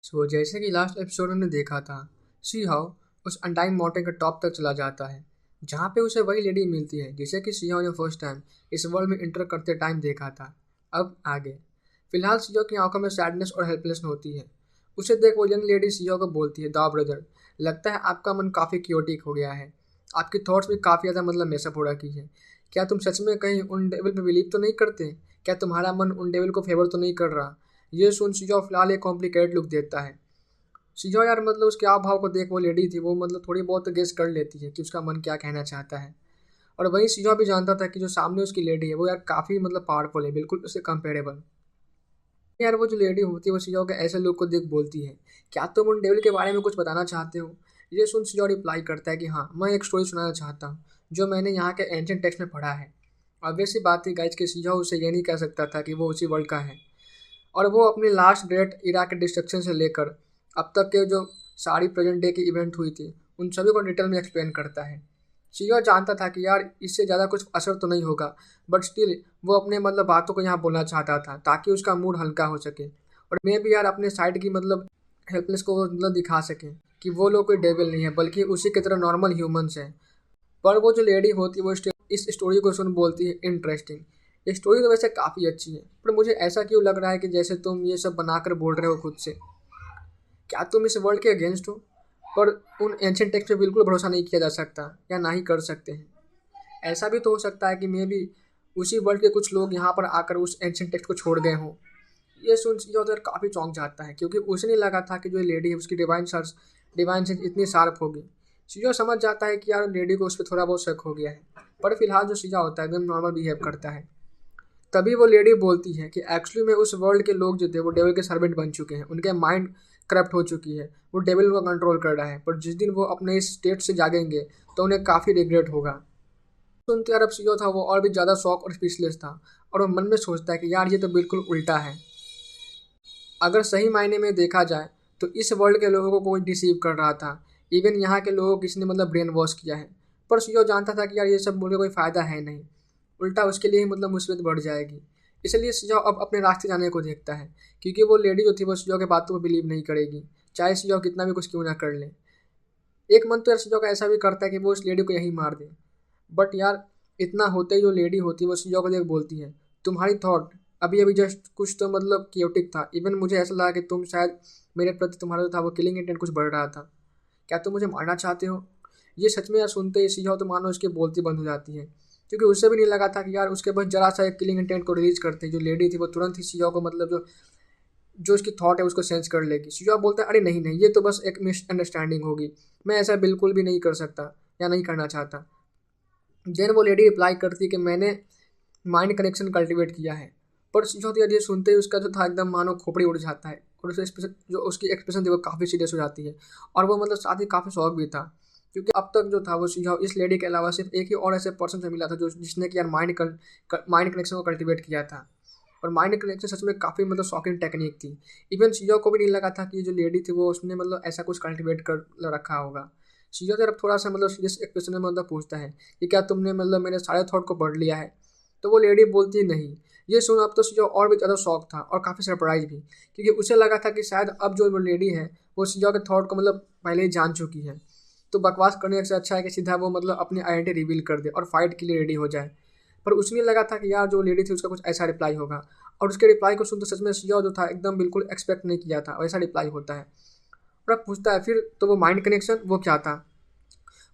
जैसे कि last episode में हमने देखा था, शी हाउ उस अनटाइम माउंटेन के टॉप तक चला जाता है, जहाँ पे उसे वही लेडी मिलती है जिसे कि शी हाउ ने फर्स्ट टाइम इस वर्ल्ड में इंटर करते टाइम देखा था। अब आगे फिलहाल शी हाउ की आंखों में सैडनेस और हेल्पलेस होती है। उसे देख वो यंग लेडी शी हाउ को बोलती है, दा ब्रदर, लगता है आपका मन काफ़ी क्योटिक हो गया है। आपकी थॉट्स भी काफ़ी ज़्यादा मेसअप हो रखी है। क्या तुम सच में कहीं उन डेविल पे बिलीव तो नहीं करते? क्या तुम्हारा मन उन डेविल को फेवर तो नहीं कर रहा? ये सुन शी हाउ फिलहाल एक कॉम्प्लिकेटेड लुक देता है। शिजा यार उसके हाव भाव को देख वो लेडी थी, वो थोड़ी बहुत गेस कर लेती है कि उसका मन क्या कहना चाहता है। और वहीं शिजा भी जानता था कि जो सामने उसकी लेडी है वो यार काफ़ी पावरफुल है, बिल्कुल उससे कंपेरेबल। यार वो जो लेडी होती है वो शिजा के ऐसे लोग को देख बोलती है, क्या तुम उन डेविल के बारे में कुछ बताना चाहते हो? ये सुन शिजा रिप्लाई करता है कि हाँ, मैं एक स्टोरी सुनाना चाहता हूँ जो मैंने यहाँ के एंशियंट टेक्स्ट में पढ़ा है। ऑब्वियस सी बात थी गाइज कि शिजा उसे ये नहीं कह सकता था कि वो उसी वर्ल्ड का है। और वो अपनी लास्ट ग्रेट इरा के डिस्ट्रक्शन से लेकर अब तक के जो सारी प्रेजेंट डे की इवेंट हुई थी उन सभी को डिटेल में एक्सप्लेन करता है। शियो जानता था कि यार इससे ज़्यादा कुछ असर तो नहीं होगा, बट स्टिल वो अपने बातों को यहाँ बोलना चाहता था ताकि उसका मूड हल्का हो सके और मैं भी यार अपने साइड की हेल्पलेस को दिखा सके कि वो लोग कोई डेविल नहीं है बल्कि उसी की तरह नॉर्मल ह्यूमंस हैं। पर वो जो लेडी होती है वो इस स्टोरी को सुन बोलती है, इंटरेस्टिंग, ये स्टोरी तो वैसे काफ़ी अच्छी है, पर मुझे ऐसा क्यों लग रहा है कि जैसे तुम ये सब बनाकर बोल रहे हो खुद से। क्या तुम इस वर्ल्ड के अगेंस्ट हो? पर उन एंशिएंट टेक्स्ट पे बिल्कुल भरोसा नहीं किया जा सकता या ना ही कर सकते हैं। ऐसा भी तो हो सकता है कि मे भी उसी वर्ल्ड के कुछ लोग यहाँ पर आकर उस एंशिएंट टेक्स्ट को छोड़ गए हों। ये सुन जो उधर काफ़ी चौंक जाता है क्योंकि उसे नहीं लगा था कि जो लेडी है उसकी डिवाइन सेंस इतनी शार्प होगी। सीजो समझ जाता है कि यार लेडी को उस पर थोड़ा बहुत शक हो गया है, पर फिलहाल जो सीजा होता है एकदम नॉर्मल बिहेव करता है। तभी वो लेडी बोलती है कि एक्चुअली में उस वर्ल्ड के लोग जो थे वो डेविल के सर्वेंट बन चुके हैं, उनके माइंड करप्ट हो चुकी है, वो डेविल को कंट्रोल कर रहा है, पर जिस दिन वो अपने इस स्टेट से जागेंगे तो उन्हें काफ़ी रिग्रेट होगा। सुनते यार अब सीजो था वो और भी ज़्यादा शॉक और स्पीचलेस था और वो मन में सोचता है कि यार ये तो बिल्कुल उल्टा है। अगर सही मायने में देखा जाए तो इस वर्ल्ड के लोगों को कोई डिसीव कर रहा था, इवन यहाँ के लोगों को किसी ने ब्रेन वॉश किया है। पर सीओ जानता था कि यार ये सब बोल के कोई फ़ायदा है नहीं, उल्टा उसके लिए ही मुसीबत बढ़ जाएगी। इसलिए सीओ अब अपने रास्ते जाने को देखता है क्योंकि वो लेडी जो थी वो सीओ के बातों पर बिलीव नहीं करेगी, चाहे सीओ कितना भी कुछ क्यों ना कर ले। एक मन तो यार सीओ का ऐसा भी करता है कि वो उस लेडी को यहीं मार दे, बट यार इतना होते ही जो लेडी होती है वो सीओ को देख बोलती है, तुम्हारी थॉट अभी अभी जस्ट कुछ तो क्योटिक था, इवन मुझे ऐसा लगा कि तुम शायद मेरे प्रति तुम्हारा जो था वो किलिंग इंटेंट कुछ बढ़ रहा था। क्या तुम मुझे मारना चाहते हो? ये सच में यार सुनते ही सीहा तो मानो उसकी बोलती बंद हो जाती है क्योंकि उसे भी नहीं लगा था कि यार उसके बस जरा सा एक किलिंग इंटेंट को रिलीज करते जो लेडी थी वो तुरंत ही सीहा को जो जो उसकी थॉट है उसको सेंस कर लेगी। सीहा बोलता है, अरे नहीं नहीं, ये तो बस एक मिसअंडरस्टैंडिंग होगी, मैं ऐसा बिल्कुल भी नहीं कर सकता या नहीं करना चाहता। देन वो लेडी रिप्लाई करती है कि मैंने माइंड कनेक्शन कल्टीवेट किया है। पर जो ये सुनते ही उसका जो था एकदम मानो खोपड़ी उड़ जाता है और उसे जो उसकी एक्सप्रेशन थी वो काफ़ी सीरियस हो जाती है और वो साथ ही काफ़ी शौक भी था क्योंकि अब तक जो था वो सीधा इस लेडी के अलावा सिर्फ एक ही और ऐसे पर्सन से मिला था जो जिसने कि यार माइंड कनेक्शन को कल्टीवेट किया था। और माइंड कनेक्शन सच में काफ़ी शॉकिंग टेक्निक थी। इवन सीजो को भी नहीं लगा था कि जो लेडी थी वो उसने ऐसा कुछ कल्टीवेट कर रखा होगा। सीजो जब थोड़ा सा सीरियस एक्सप्रेशन में पूछता है कि क्या तुमने मेरे सारे थॉट को पढ़ लिया है? तो वो लेडी बोलती नहीं। ये सुन अब तो सीजो और भी ज़्यादा शॉक था और काफ़ी सरप्राइज भी क्योंकि उसे लगा था कि शायद अब जो वो लेडी है वो सीजो के थॉट को पहले ही जान चुकी है, तो बकवास करने से अच्छा है कि सीधा वो अपनी आइडेंटिटी रिवील कर दे और फाइट के लिए रेडी हो जाए। पर उसने लगा था कि यार जो लेडी थी उसका कुछ ऐसा रिप्लाई होगा और उसके रिप्लाई को सुन तो सच में सीजो जो था एकदम बिल्कुल एक्सपेक्ट नहीं किया था वैसा रिप्लाई होता है। और अब पूछता है फिर तो वो माइंड कनेक्शन वो क्या था?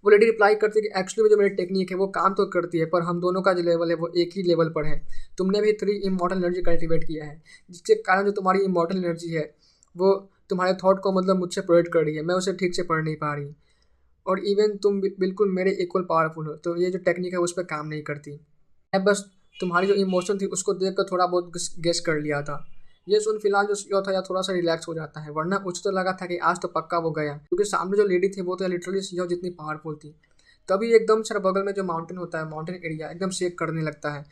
वो लेडी रिप्लाई करती है कि एक्चुअली में जो मेरी टेक्निक है वो काम तो करती है पर हम दोनों का जो लेवल है वो एक ही लेवल पर है। तुमने भी 3 इमॉर्टल एनर्जी कल्टीवेट किया है जिसके कारण जो तुम्हारी इमॉर्टल एनर्जी है वो तुम्हारे थॉट को मुझसे प्रोवाइड कर रही है, मैं उसे ठीक से पढ़ नहीं पा रही और इवन तुम बिल्कुल मेरे इक्वल पावरफुल हो, तो ये जो टेक्निक है उस पर काम नहीं करती। मैं बस तुम्हारी जो इमोशन थी उसको देख कर थोड़ा बहुत गेस कर लिया था। ये सुन फिलहाल जो सीओ था या थोड़ा सा रिलैक्स हो जाता है, वरना मुझे तो लगा था कि आज तो पक्का वो गया क्योंकि सामने जो लेडी थी वो तो लिटरली सीओ जितनी पावरफुल थी। तभी एकदम से बगल में जो माउंटेन होता है, माउंटेन एरिया एकदम शेक करने लगता है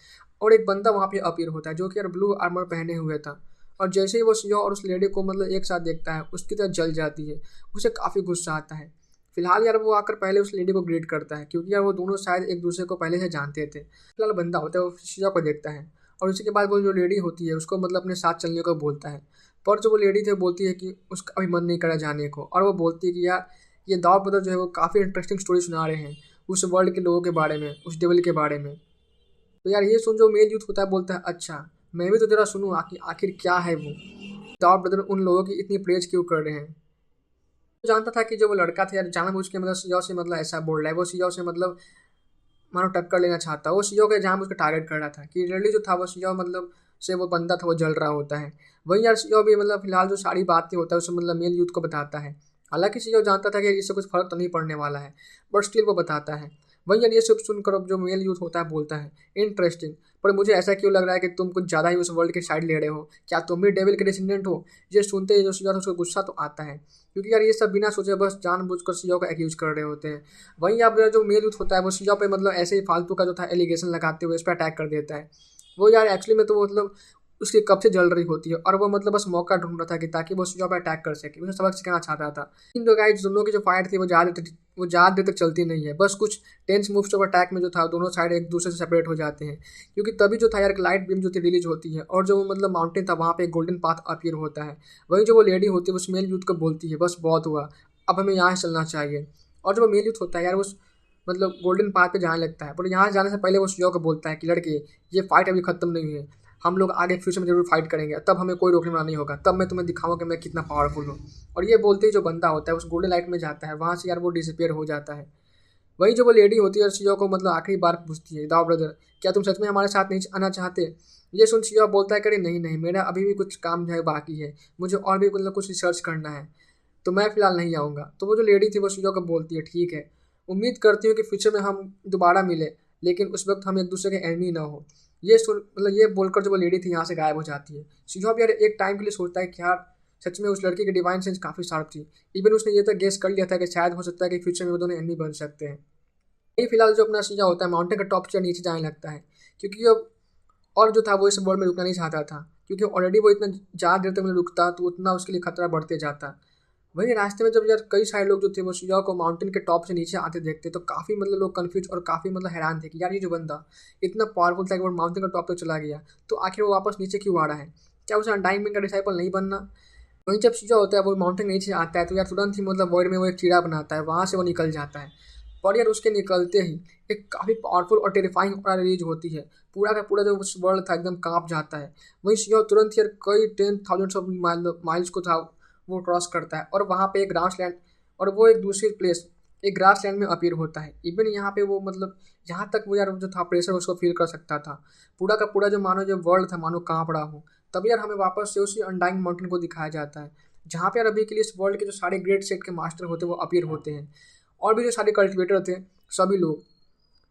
और एक बंदा वहाँ पे अपीयर होता है जो कि यार ब्लू आर्मर पहने हुए था। और जैसे ही वो सीओ और उस लेडी को एक साथ देखता है उसकी तरह जल जाती है, उसे काफ़ी गुस्सा आता है। फिलहाल यार वो आकर पहले उस लेडी को ग्रीट करता है क्योंकि यार वो दोनों शायद एक दूसरे को पहले से जानते थे। फिलहाल बंदा होता है वो सीओ को देखता है और उसी के बाद वो जो लेडी होती है उसको अपने साथ चलने को बोलता है। पर जो वो लेडी थी वो बोलती है कि उसका अभी मन नहीं करा जाने को, और वो बोलती है कि यार ये दाव ब्रदर जो है वो काफ़ी इंटरेस्टिंग स्टोरी सुना रहे हैं उस वर्ल्ड के लोगों के बारे में, उस डेविल के बारे में। तो यार ये सुन जो मेल यूथ होता है बोलता है अच्छा मैं भी तो जरा सुनूँ आखिर क्या है वो, दाव ब्रदर उन लोगों की इतनी प्रेज क्यों कर रहे हैं। तो जानता था कि जो वो लड़का था यार जानबूझ के मतलब सीओ से मतलब ऐसा बोल रहा है, वो सीओ से मतलब मानो टक्कर लेना चाहता, वो सीओ के जानबूझ के टारगेट कर रहा था कि रेडी जो था वो सीओ मतलब से वो बंदा था वो जल रहा होता है। वहीं यार सीओ भी मतलब फिलहाल जो सारी बातें होता है उसे मतलब मेल यूथ को बताता है। हालांकि सीओ जानता था कि इससे कुछ फर्क तो नहीं पड़ने वाला है, बट स्टिल वो बताता है। वहीं यार ये सब सुनकर अब जो मेल यूथ होता है बोलता है इंटरेस्टिंग, पर मुझे ऐसा क्यों लग रहा है कि तुम कुछ ज़्यादा ही उस वर्ल्ड की साइड ले रहे हो, क्या तुम भी डेविल के डिसेंडेंट हो। ये सुनते ही जो सीओ था उसको गुस्सा तो आता है, क्योंकि यार ये सब बिना सोचे बस जानबूझकर सीओ को एक्यूज कर रहे होते हैं। वहीं अब जो मेल यूथ होता है वो सीओ पे मतलब ऐसे ही फालतू का जो था एलिगेशन लगाते हुए इस पर अटैक कर देता है। वो यार एक्चुअली में तो वो मतलब उसकी कब से जल रही होती है, और वो मतलब बस मौका ढूंढ रहा था कि ताकि वो सीओ पे अटैक कर सके, उसे सबक सिखाना चाहता था। इन दो गाइस दोनों की जो फाइट थी वो ज़्यादा देर तक चलती नहीं है, बस कुछ टेंस मूव्स ऑफ अटैक में जो था दोनों साइड एक दूसरे से सेपरेट हो जाते हैं, क्योंकि तभी जो था यार एक लाइट बीम जो थी रिलीज होती है, और जो वो मतलब माउंटेन था वहाँ पे एक गोल्डन पाथ अपीयर होता है। वहीं जो वो लेडी होती है वो मेल यूथ को बोलती है बस बहुत हुआ, अब हमें यहाँ से चलना चाहिए। और जो वो मेल यूथ होता है यार उस मतलब गोल्डन पाथ पे जाने लगता है, पर यहाँ जाने से पहले वो सीओ को बोलता है कि लड़के ये फाइट अभी खत्म नहीं हुई है, हम लोग आगे फ्यूचर में जरूर फाइट करेंगे, तब हमें कोई रोकने वाला नहीं होगा, तब मैं तुम्हें दिखाऊंगा कि मैं कितना पावरफुल हूँ। और ये बोलते ही जो बंदा होता है उस गोल्डन लाइट में जाता है, वहाँ से यार वो डिसअपियर हो जाता है। वही जो वो लेडी होती है और सीओ को मतलब आखिरी बार पूछती है दाव ब्रदर क्या तुम सच में हमारे साथ नहीं आना चाहते। ये सुन सीओ बोलता है कि अरे नहीं नहीं मेरा अभी भी कुछ काम जो है बाकी है, मुझे और भी मतलब कुछ रिसर्च करना है, तो मैं फिलहाल नहीं आऊँगा। तो वो जो लेडी थी वो सीओ को बोलती है ठीक है, उम्मीद करती हूँ कि फ्यूचर में हम दोबारा मिले, लेकिन उस वक्त हम एक दूसरे के एनिमी ना हो। ये सुन मतलब ये बोलकर जो वो लेडी थी यहाँ से गायब हो जाती है। सीओ भी यार एक टाइम के लिए सोचता है कि यार सच में उस लड़की की डिवाइन सेंस काफ़ी शार्प थी, इवन उसने ये तक गेस कर लिया था कि शायद हो सकता है कि फ्यूचर में वो दोनों एनिमी बन सकते हैं। ये फिलहाल जो अपना सीजा होता है माउंटेन का टॉप से नीचे जाने लगता है, क्योंकि अब और जो था वो इस वर्ल्ड में रुकना नहीं चाहता था, क्योंकि ऑलरेडी वो इतना ज़्यादा देर तक में रुकता तो उतना उसके लिए खतरा बढ़ते जाता। वहीं रास्ते में जब यार कई सारे लोग जो थे वो सीजा को माउंटेन के टॉप से नीचे आते देखते तो काफ़ी मतलब लोग कन्फ्यूज और काफ़ी मतलब हैरान थे कि यार ये जो बंदा इतना पावरफुल था कि वो माउंटेन का टॉप तक चला गया, तो आखिर वो वापस नीचे क्यों आ रहा है, क्या उसे अनडाइंग का डिसाइपल नहीं बनना। वहीं जब सीजा होता है वो माउंटेन के नीचे आता है तो यार तुरंत ही मतलब वॉइड में वो एक कीड़ा बनाता है, वहाँ से वो निकल जाता है। और यार उसके निकलते ही एक काफ़ी पावरफुल और टेरिफाइंग और रिलीज होती है, पूरा का पूरा जो उस वर्ल्ड था एकदम कांप जाता है। वहीं सीओ तुरंत यार कई 10,000 ऑफ माइल्स को था वो क्रॉस करता है, और वहाँ पे एक ग्रास लैंड, और वो एक दूसरी प्लेस एक ग्रास लैंड में अपीयर होता है। इवन यहाँ पे वो मतलब यहाँ तक वो यार जो था प्रेशर उसको फील कर सकता था, पूरा का पूरा जो मानो जो वर्ल्ड था मानो कांप रहा हो। तभी यार हमें वापस से उसी अनडाइंग माउंटेन को दिखाया जाता है, जहाँ पे यार अभी के लिए इस वर्ल्ड के जो सारे ग्रेट सेट के मास्टर होते हैं वो अपीयर होते हैं, और भी जो सारे कल्टिवेटर थे सभी लोग,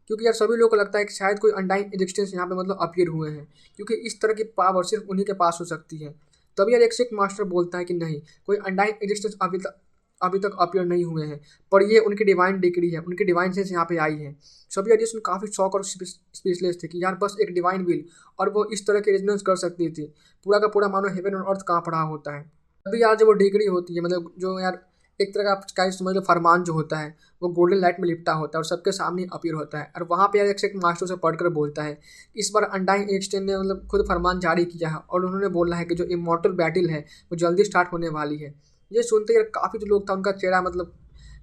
क्योंकि यार सभी लोगों को लगता है कि शायद कोई अनडाइंग एग्जिस्टेंस यहाँ पे मतलब अपीयर हुए हैं, क्योंकि इस तरह की पावर सिर्फ उन्हीं के पास हो सकती है। तभी यार एक सिख मास्टर बोलता है कि नहीं कोई अनडाइंग एग्जिस्टेंस अभी तक अपीयर नहीं हुए हैं, पर ये उनकी डिवाइन डिग्री है, उनकी डिवाइन सेंस यहाँ पे आई है। सभी यार जिसमें काफ़ी शौक और स्पीचलेस थे कि यार बस एक डिवाइन विल और वो इस तरह के रेजोनेंस कर सकती थी, पूरा का पूरा मानो हेवन और अर्थ काँप रहा होता है। तभी यार जब वो डिग्री होती है मतलब जो यार एक तरह का आप क्या समझ लो फरमान जो होता है वो गोल्डन लाइट में लिपटा होता है और सबके सामने अपीयर होता है, और वहाँ पे यार एक मास्टर से पढ़कर बोलता है इस बार अनडाइंग एग्जिस्टेंस ने मतलब खुद फरमान जारी किया है, और उन्होंने बोला है कि जो इमॉर्टल बैटल है वो जल्दी स्टार्ट होने वाली है। ये सुनते यार काफ़ी जो लोग था उनका चेहरा मतलब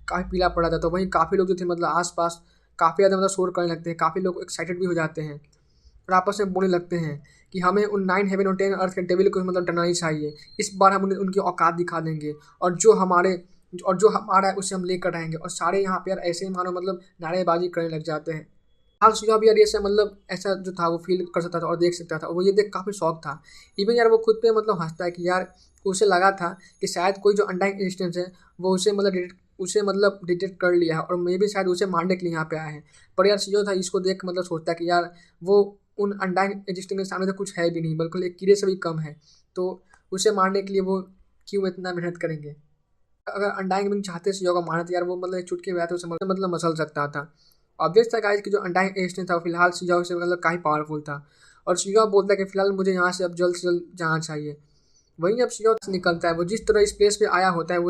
काफ़ी पीला पड़ा था, तो वहीं काफ़ी लोग जो थे मतलब आसपास काफ़ी ज़्यादा मतलब शोर करने लगते हैं, काफ़ी लोग एक्साइटेड भी हो जाते हैं और आपस में बोलने लगते हैं कि हमें उन 9 हेवन और 10 अर्थ के डेविल को मतलब डरना नहीं चाहिए, इस बार हम उन्हें उनकी औकात दिखा देंगे, और जो हमारा है उसे हम लेकर रहेंगे। और सारे यहाँ पे यार ऐसे ही मानो मतलब नारेबाजी करने लग जाते हैं। हाल सुबह भी यार ऐसा मतलब ऐसा जो था वो फील कर सकता था और देख सकता था, और वो ये देख काफ़ी शौक था। इवन यार वो खुद पे मतलब हंसता है कि यार उसे लगा था कि शायद कोई जो अनडाइंग एग्जिस्टेंस है वो उसे मतलब डिटेक्ट कर लिया है, और मे भी शायद उसे मारने के लिए यहाँ पे आए हैं। पर यार सीओ था इसको देख मतलब सोचता है कि यार वो उन अनडाइंग एग्जिस्टेंस के सामने तो कुछ है भी नहीं, बल्कि एक कीड़े से भी कम है, तो उसे मारने के लिए वो क्यों इतना मेहनत करेंगे। अगर अनडाइंग बिंग चाहते सीओ को मारना तो यार वो मतलब चुटकी में आते उसे मतलब मसल सकता था। ऑब्वियस था गाइस कि जो अनडाइंग एजेंट था फिलहाल सीओ से मतलब काफ़ी पावरफुल था, और सीओ बोलता है कि फिलहाल मुझे यहाँ से जल्द जाना चाहिए। वहीं अब सीओ निकलता है, वो जिस तरह इस प्लेस पे आया होता है वो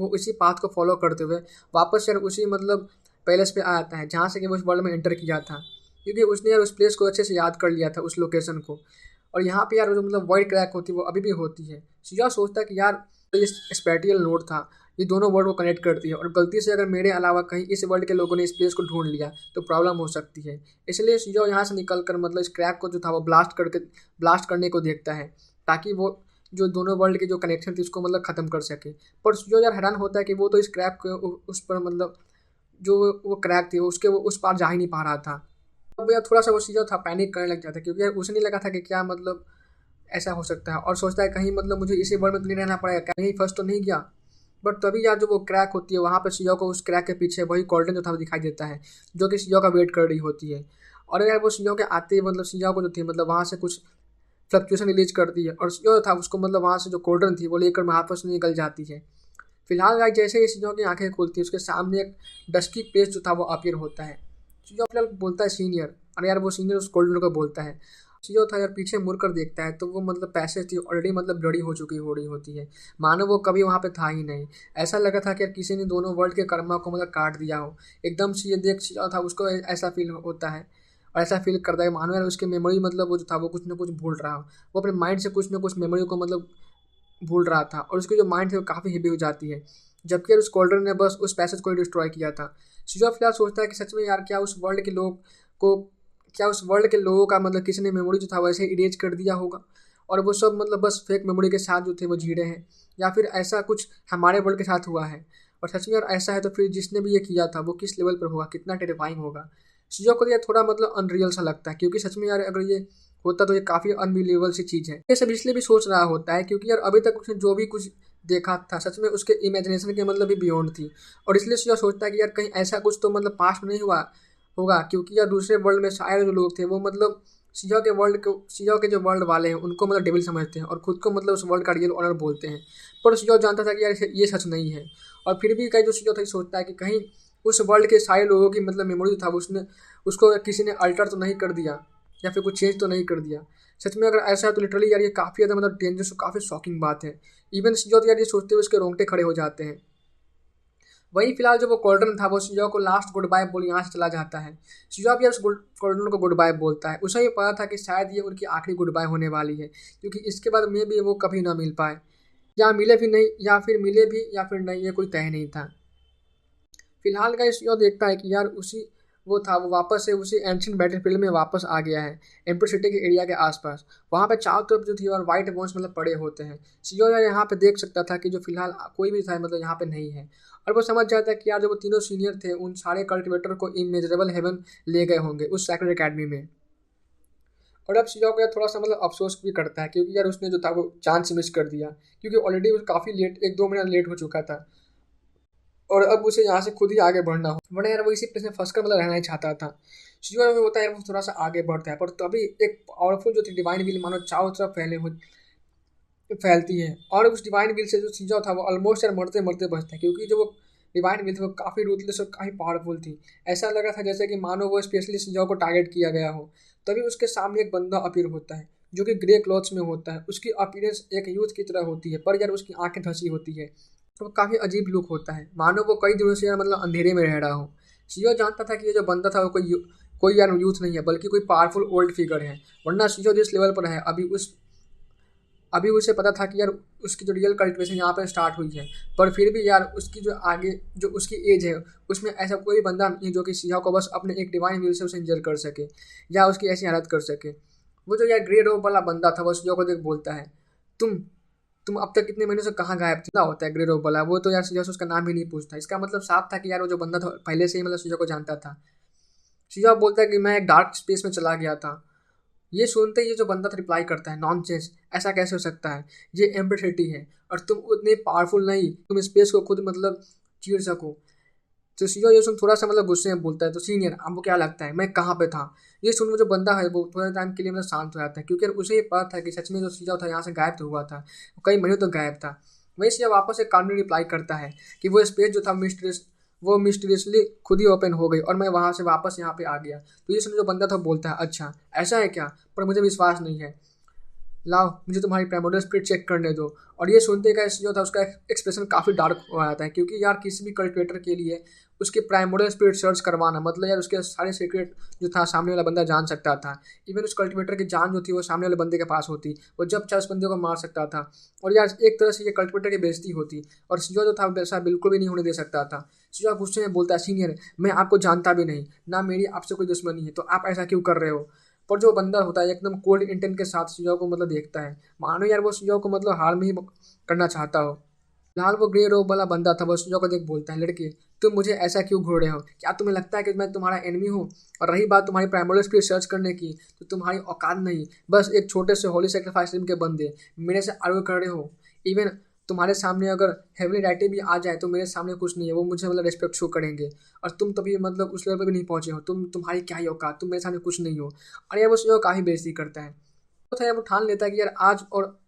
उसी पाथ को फॉलो करते हुए वापस यार उसी मतलब पैलेस पे आ जाता है जहाँ से कि वो उस वर्ल्ड में एंटर किया था, क्योंकि उसने यार उस प्लेस को अच्छे से याद कर लिया था उस लोकेशन को। और यहाँ पे यार जो मतलब वर्ल्ड क्रैक होती है वो अभी भी होती है। शिया सोचता है कि यार तो ये स्पेटियल नोड था, ये दोनों वर्ल्ड को कनेक्ट करती है और गलती से अगर मेरे अलावा कहीं इस वर्ल्ड के लोगों ने इस प्लेस को ढूंढ लिया तो प्रॉब्लम हो सकती है। इसलिए शिया यहाँ से निकल कर मतलब इस क्रैक को जो था वो ब्लास्ट करने को देखता है, ताकि वो जो दोनों वर्ल्ड के जो कनेक्शन थी उसको मतलब ख़त्म कर सके। पर शिया यार हैरान होता है कि वो तो इस क्रैक को उस पर मतलब जो वो क्रैक थी उसके वो उस पार जा ही नहीं पा रहा था। अब यार थोड़ा सा वो शिया था पैनिक करने लग जाता है, क्योंकि यार उसे नहीं लगा था कि क्या मतलब ऐसा हो सकता है, और सोचता है कहीं मतलब मुझे इसी वर्ल्ड में तो नहीं रहना पड़ेगा, कहीं फंस तो नहीं गया। बट तभी यार जो वो क्रैक होती है वहाँ पर शिया को उस क्रैक के पीछे वही गोल्डन जो था वो दिखाई देता है, जो कि शिया का वेट कर रही होती है। और यार वो शिया के आते ही मतलब शिया को जो थी मतलब वहाँ से कुछ फ्लक्चुएशन रिलीज करती है और शिया था उसको मतलब वहाँ से जो गोल्डन थी वो लेकर महापस निकल जाती है। फिलहाल गाइस जैसे ही शिया की आंखें खुलती है उसके सामने एक डस्की पेज जो था वो अपीयर होता है। शिया फिलहाल बोलता है सीनियर, और यार वो सीनियर उस गोल्डन को बोलता है। शिया था यार पीछे मुड़कर देखता है तो वो मतलब पैसे थी ऑलरेडी मतलब ब्लडी हो रही होती है, मानो वो कभी वहाँ पे था ही नहीं। ऐसा लगा था कि यार किसी ने दोनों वर्ल्ड के कर्मा को मतलब काट दिया हो। एकदम से ये देख शिया था उसको ऐसा फील होता है, और ऐसा फील करता है मानो यार उसकी मेमोरी मतलब वो जो था वो कुछ ना कुछ भूल रहा हो। वो अपने माइंड से कुछ ना कुछ मेमोरी को मतलब भूल रहा था और उसकी जो माइंड थी वो काफ़ी हेवी हो जाती है, जबकि यार उस गोल्डन ने बस उस पैसेज को ही डिस्ट्रॉय किया था। शिया फिलहाल सोचता है कि सच में यार को क्या उस वर्ल्ड के लोगों का मतलब किसी ने मेमोरी जो था वैसे इरेज कर दिया होगा, और वो सब मतलब बस फेक मेमोरी के साथ जो थे वो जी रहे हैं, या फिर ऐसा कुछ हमारे वर्ल्ड के साथ हुआ है। और सच में यार ऐसा है तो फिर जिसने भी ये किया था वो किस लेवल पर होगा, कितना टेरिफाइंग होगा। शिया को तो यार थोड़ा मतलब अनरियल सा लगता है, क्योंकि सच में यार अगर ये होता तो ये काफ़ी अनबिलीवेबल सी चीज़ है। ये सब इसलिए भी सोच रहा होता है क्योंकि यार अभी तक उसने जो भी कुछ देखा था सच में उसके इमेजिनेशन के मतलब भी बियॉन्ड थी, और इसलिए शिया सोचता है कि यार कहीं ऐसा कुछ तो मतलब पास्ट में नहीं हुआ होगा, क्योंकि यार दूसरे वर्ल्ड में शायद जो लोग थे वो मतलब शिया के जो वर्ल्ड वाले हैं उनको मतलब डेविल समझते हैं और खुद को मतलब उस वर्ल्ड का रियल ऑनर बोलते हैं। पर शिया जानता था कि यार ये सच नहीं है, और फिर भी कई जो शिया था सोचता है कि कहीं उस वर्ल्ड के सारे लोगों की मतलब मेमोरी था उसने उसको किसी ने अल्टर तो नहीं कर दिया, या फिर कुछ चेंज तो नहीं कर दिया। सच में अगर ऐसा है तो लिटरली यार ये काफ़ी ज़्यादा मतलब डेंजरस और काफ़ी शॉकिंग बात है। इवन शिया तो यार ये सोचते हुए उसके रोंगटे खड़े हो जाते हैं। वहीं फिलहाल जो वो गोल्डन था वो शिया को लास्ट गुड बाय बोल यहाँ से चला जाता है। शिया भी उस गोल्डन को गुड बाय बोलता है। उसे ये पता था कि शायद ये उनकी आखिरी गुड बाय होने वाली है, क्योंकि इसके बाद में भी वो कभी ना मिल पाए, या मिले भी नहीं, या फिर मिले भी या फिर नहीं, ये कोई तय नहीं था। फिलहाल का शिया देखता है कि यार उसी वो था वो वापस से उसी एंशिएंट बैटलफील्ड में वापस आ गया है, एम्पर सिटी के एरिया के आसपास। वहाँ पे चारों तरफ जो थी और वाइट बोन्स मतलब पड़े होते हैं। शिया यार यहाँ पे देख सकता था कि जो फिलहाल कोई भी था मतलब यहाँ पे नहीं है, और वो समझ जाता है कि यार जो वो तीनों सीनियर थे उन सारे कल्टिवेटर को इमेजरेबल हेवन ले गए होंगे उस सैक्रेड एकेडमी में। और अब शिया को यार थोड़ा सा मतलब अफसोस भी करता है, क्योंकि यार उसने जो था वो चांस मिस कर दिया, क्योंकि ऑलरेडी वो काफ़ी लेट 1-2 महीना लेट हो चुका था, और अब उसे यहाँ से खुद ही आगे बढ़ना हो, वरना यार वो इसी प्लेस में फंस कर मतलब रहना ही चाहता था। शिवा में होता है यार वो थोड़ा सा आगे बढ़ता है, पर तभी एक पावरफुल जो थी डिवाइन विल मानो चारों तरफ फैलती है, और उस डिवाइन विल से जो शिवा था वो ऑलमोस्ट यार मरते मरते बचता है, क्योंकि जो वो डिवाइन विल थी वो काफ़ी रूथलेस और काफ़ी पावरफुल थी। ऐसा लगा था जैसे कि मानो वो स्पेशली शिवा को टारगेट किया गया हो। तभी उसके सामने एक बंदा अपीयर होता है जो कि ग्रे क्लॉथ्स में होता है। उसकी अपीयरेंस एक यूथ की तरह होती है, पर यार उसकी आंखें धंसी होती है, तो काफ़ी अजीब लुक होता है, मानो वो कई दिनों से यार मतलब अंधेरे में रह रहा हो। शियो जानता था कि ये जो बंदा था वो कोई यार यूथ नहीं है, बल्कि कोई पावरफुल ओल्ड फिगर है, वरना शियो जिस लेवल पर है अभी उसे पता था कि यार उसकी जो रियल कल्टिवेशन यहाँ पर स्टार्ट हुई है। पर फिर भी यार उसकी जो आगे जो उसकी एज है उसमें ऐसा कोई बंदा नहीं है जो कि शियो को बस अपने एक डिवाइन विल से उसे इंजर कर सके या उसकी ऐसी हालत कर सके। वो जो यार ग्रे रोब वाला बंदा था वो शियो को देख बोलता है, तुम तुम अब तक कितने महीनों से कहाँ गायब थे? क्या होता है ग्रे रोब वाला? वो तो यार शिया से उसका नाम भी नहीं पूछता। इसका मतलब साफ था कि यार वो जो बंदा था पहले से ही मतलब शिया को जानता था। शिया बोलता है कि मैं एक डार्क स्पेस में चला गया था। ये सुनते ही ये जो बंदा था रिप्लाई करता है, नॉनसेंस, ऐसा कैसे हो सकता है? ये एम्बर सिटी है और तुम उतने पावरफुल नहीं तुम स्पेस को खुद मतलब चीर सको। तो शिया ये सुन थोड़ा सा मतलब गुस्से में बोलता है, तो सीनियर आपको क्या लगता है मैं कहाँ पे था? ये सुन वो जो बंदा है वो थोड़े टाइम के लिए मतलब शांत हो जाता है, क्योंकि उसे ये पता था कि सच में जो शिया था यहाँ से गायब तो हुआ था, वो कई महीनों तक गायब था। वही शिया वापस एक कानूनी रिप्लाई करता है कि वो स्पेस जो था मिस्टीरियसली खुद ही ओपन हो गई और मैं वहाँ से वापस यहाँ पे आ गया। तो ये सुन जो बंदा था बोलता है, अच्छा ऐसा है क्या? पर मुझे विश्वास नहीं है। लाओ मुझे तुम्हारी प्राइमोर्डियल स्पिरिट चेक करने दो। और ये सुनते का जो था उसका एक्सप्रेशन काफ़ी डार्क हो जाता है, क्योंकि यार किसी भी कल्टिवेटर के लिए उसके प्राइमोर्डियल स्पिरिट सर्च करवाना मतलब यार उसके सारे सीक्रेट जो था सामने वाला बंदा जान सकता था। इवन उस कल्टिवेटर की जान जो थी वो सामने वाले बंदे के पास होती, वो जब चाहे उस बंदे को मार सकता था। और यार एक तरह से ये कल्टिवेटर की बेइज्जती होती, और सीजो जो था वैसा बिल्कुल भी नहीं होने दे सकता था। सीजो गुस्से में बोलता है, सीनियर मैं आपको जानता भी नहीं, ना मेरी आपसे कोई दुश्मनी है, तो आप ऐसा क्यों कर रहे हो। पर जो बंदा होता है एकदम कोल्ड इंटेंट के साथ शिजाओ को मतलब देखता है, मानो यार वो शिजाओ को मतलब हार में ही करना चाहता हो। फिलहाल वो ग्रे रोब वाला बंदा था, वो शिजाओ को देख बोलता है, लड़के तुम मुझे ऐसा क्यों घूर रहे हो, क्या तुम्हें लगता है कि मैं तुम्हारा एनिमी हूँ। और रही बात तुम्हारी प्राइमरी स्किल सर्च करने की, तो तुम्हारी औकात नहीं, बस एक छोटे से होली सेक्रीफाइस के बंदे मेरे से आर्ग्यू कर रहे हो। इवन तुम्हारे सामने अगर हेवली राइटे भी आ जाए तो मेरे सामने कुछ नहीं है, वो मुझे मतलब रिस्पेक्ट शो करेंगे। और तुम तभी मतलब उस लेवल पर भी नहीं पहुंचे हो, तुम्हारी क्या ही औकात, तुम मेरे सामने कुछ नहीं हो। और यार वो जो काफ़ी बेइज्जती करता है, तो था यार वो ठान लेता है कि यार आज और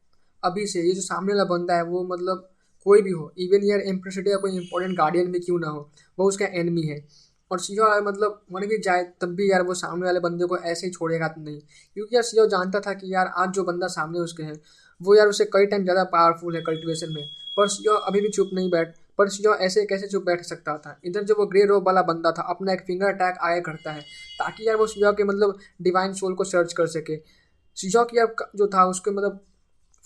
अभी से ये जो सामने वाला बंदा है वो मतलब कोई भी हो, इवन यार एम्प्रेसिटी या कोई इंपॉर्टेंट गार्डियन भी क्यों ना हो, वो उसका एनिमी है। और सीओ मतलब मर भी जाए तब भी यार वो सामने वाले बंदे को ऐसे ही छोड़ेगा तो नहीं, क्योंकि यार सीओ जानता था कि यार आज जो बंदा सामने उसके है वो यार उससे कई टाइम ज़्यादा पावरफुल है कल्टिवेशन में। पर सीओ अभी भी चुप नहीं बैठ पर सीओ ऐसे कैसे चुप बैठ सकता था। इधर जो वो ग्रे रोब वाला बंदा था अपना एक फिंगर अटैक आगे करता है, ताकि यार वो सीओ के मतलब डिवाइन सोल को सर्च कर सके। सीओ की यार जो था उसके मतलब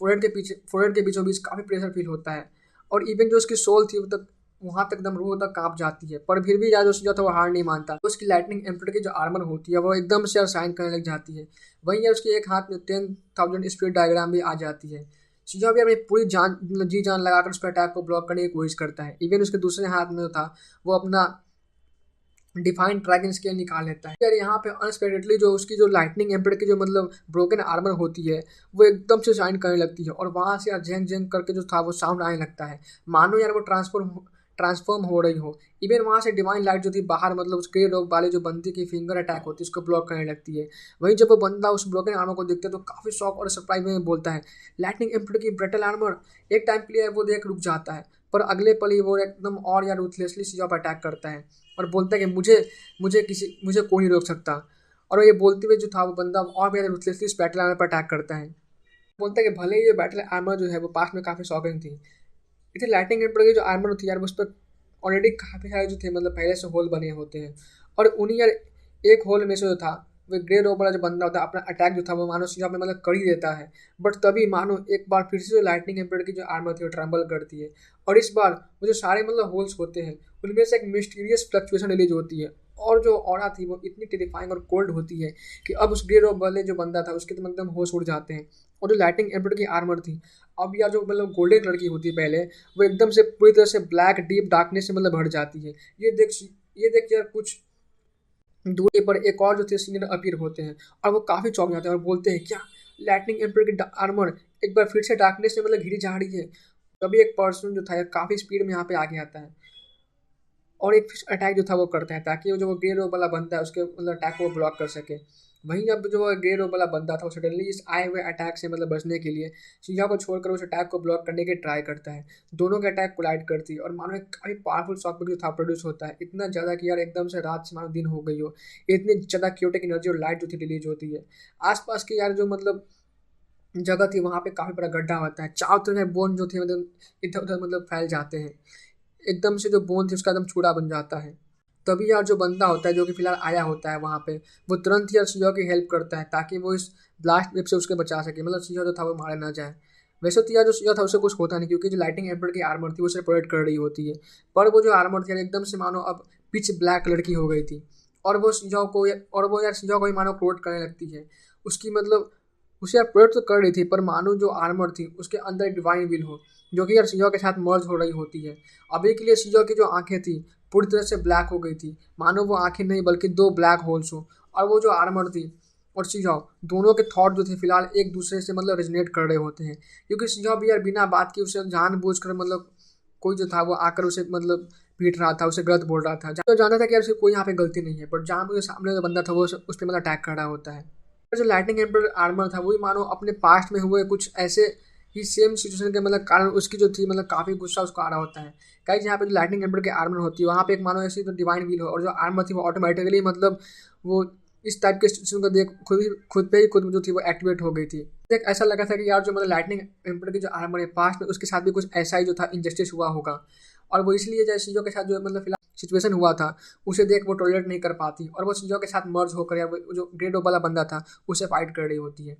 फोरहेड के बीचों बीच काफ़ी प्रेशर फील होता है। और इवन जो उसकी सोल थी वो तक वहाँ तक एकदम रूह तक काँप जाती है, पर फिर भी यार जो था वो हार नहीं मानता। तो उसकी लाइटनिंग एम्प्रेटर की जो आर्मर होती है वो एकदम से शाइन करने लग जाती है। वहीं यार उसके एक हाथ में 10,000 स्पीड डायग्राम भी आ जाती है। शिजा भी अपनी पूरी जान मतलब जी जान लगाकर उसके अटैक को ब्लॉक करने की कोशिश करता है। इवन उसके दूसरे हाथ में जो था वो अपना डिफाइन ड्रैगन स्केल निकाल लेता है। यार यहाँ पे अनएक्सपेक्टेडली जो उसकी जो लाइटनिंग एम्पेयर की जो मतलब ब्रोकन आर्मर होती है वो एकदम से शाइन करने लगती है, और वहाँ से यार जेंग जेंग करके जो था वो साउंड आने लगता है, मानो यार वो ट्रांसफॉर्म हो रही हो। इवन वहाँ से डिवाइन लाइट जो थी बाहर मतलब उसके रोग वाले जो बंदी की फिंगर अटैक होती है उसको ब्लॉक करने लगती है। वहीं जब वो बंदा उस ब्रोकन आर्मर को देखता है तो काफ़ी शॉक और सरप्राइज में बोलता है, लाइटनिंग एम्पेयर की ब्रिटल आर्मर। एक टाइम के लिए वो देख रुक जाता है, पर अगले पल ही वो एकदम और यार रूथलेसली सीजा पर अटैक करता है और बोलता है कि मुझे कोई नहीं रोक सकता। और ये बोलते हुए जो था वो बंदा और भी रूथलेसली इस बैटल आर्मर पर अटैक करता है। बोलता है कि भले ही ये बैटल आर्मर जो है वो पास में काफ़ी शॉकिंग थी, इतने लाइटिंग एम्पर की जो आर्मर थी यार उस पर ऑलरेडी काफ़ी सारे जो थे मतलब पहले से होल बने होते हैं। और उन्हीं यार एक होल में से जो था वो ग्रे रोब वाला जो बंदा होता है अपना अटैक जो था वो मानो सीधा में मतलब कर ही देता है। बट तभी मानो एक बार फिर से जो लाइटनिंग एम्पर की जो आर्मर थी वो ट्रम्बल करती है, और इस बार वो जो सारे मतलब होल्स होते हैं उनमें से एक मिस्टीरियस फ्लक्चुएशन रिलीज होती है, और जो ऑरा थी वो इतनी टेरिफाइंग और कोल्ड होती है कि अब उस ग्रे रोब वाले जो बंदा था उसके तो एकदम होश उड़ जाते हैं। और जो लाइटनिंग एम्पर की आर्मर थी अब यार जो मतलब गोल्डन कलर की होती है पहले, वो एकदम से पूरी तरह से ब्लैक डीप डार्कनेस से मतलब भर जाती है। ये देख यार कुछ दूरी पर एक और जो थे सीनियर अपीयर होते हैं, और वो काफ़ी चौंक जाते हैं और बोलते हैं, क्या लाइटनिंग एम्पर की आर्मर एक बार फिर से डार्कनेस में मतलब घिरी जा रही है। तभी एक पर्सन जो था काफ़ी स्पीड में यहाँ पे आगे आता है और एक फिश अटैक जो था वो करता है, ताकि वो जो वो ग्रे रोब वाला बंदा है उसके मतलब अटैक को ब्लॉक कर सके। वहीं अब जो वो ग्रे रोब वाला बंदा था वो सडनली इस आए हुए अटैक से मतलब बचने के लिए शीशा को छोड़कर उस अटैक को ब्लॉक करने की ट्राई करता है। दोनों के अटैक कोलाइड करती है और मानो एक काफ़ी पावरफुल शॉक जो था प्रोड्यूस होता है, इतना ज़्यादा कि यार एकदम से रात से मानो दिन हो गई हो। इतनी ज़्यादा क्यूटिक एनर्जी और लाइट जो थी रिलीज होती है। आसपास की यार जो मतलब जगह थी वहाँ पे काफ़ी बड़ा गड्ढा होता है, चारों तरफ बोन जो थे मतलब इधर उधर मतलब फैल जाते हैं। एकदम से जो बोन थी उसका एकदम चूड़ा बन जाता है। तभी यार जो बंदा होता है जो कि फिलहाल आया होता है वहाँ पे, वो तुरंत यार शिजा की हेल्प करता है ताकि वो इस ब्लास्ट वेव से उसके बचा सके, मतलब शिजा जो था वो मारा ना जाए। वैसे तो यार जो शिजा था उससे कुछ होता नहीं, क्योंकि जो लाइटिंग एम्पर की आर्मर थी वो उसे प्रोटेक्ट कर रही होती है। पर वो जो आर्मर थी यार एकदम से मानो अब पिच ब्लैक कलर की हो गई थी, और वो यार शिजा को ही मानो प्रोटेक्ट करने लगती है। उसकी मतलब उसे यार प्रोटेक्ट तो कर रही थी, पर मानो जो आर्मर थी उसके अंदर एक डिवाइन विल हो जो कि यार शिजा के साथ मर्ज हो रही होती है। अभी के लिए शिजा की जो आंखें थी पूरी तरह से ब्लैक हो गई थी, मानो वो आंखें नहीं बल्कि दो ब्लैक होल्स हो। और वो जो आर्मर थी और शिजाओ दोनों के थॉट जो थे फिलहाल एक दूसरे से मतलब रेजोनेट कर रहे होते हैं, क्योंकि शिजाओ भी यार बिना बात की उसे जानबूझकर मतलब कोई जो था वो आकर उसे मतलब पीट रहा था, उसे गलत बोल रहा था, तो जानता था कि यार उसे कोई यहाँ पे गलती नहीं है, पर जानबूझ सामने जो बंदा था वो उस पर मतलब अटैक कर रहा होता है। जो लाइटनिंग एम्पर आर्मर था वही मानो अपने पास्ट में हुए कुछ ऐसे ही सेम सिचुएशन के मतलब कारण उसकी जो थी मतलब काफ़ी गुस्सा उसको आ रहा होता है। कहीं जहाँ पे जो लाइटनिंग एम्पर के आर्मर होती है वहाँ पे एक मानो ऐसी तो डिवाइन व्हील हो, और जो आर्मर थी वो ऑटोमेटिकली मतलब वो इस टाइप के सिचुएशन को देख खुद पे ही खुद जो थी वो एक्टिवेट हो गई थी। देख ऐसा लगा था कि यार जो मतलब लाइटनिंग एम्पर की जो आर्मर है पास्ट में उसके साथ भी कुछ ऐसा ही जो था इंजस्टिस हुआ होगा, और वो इसलिए जो शिजो के साथ जो मतलब फिलहाल सिचुएशन हुआ था उसे देख वो टॉलरेट नहीं कर पाती और वो शिजो के साथ मर्ज होकर यार वो जो ग्रेडो वाला बंदा था उसे फाइट कर रही होती है।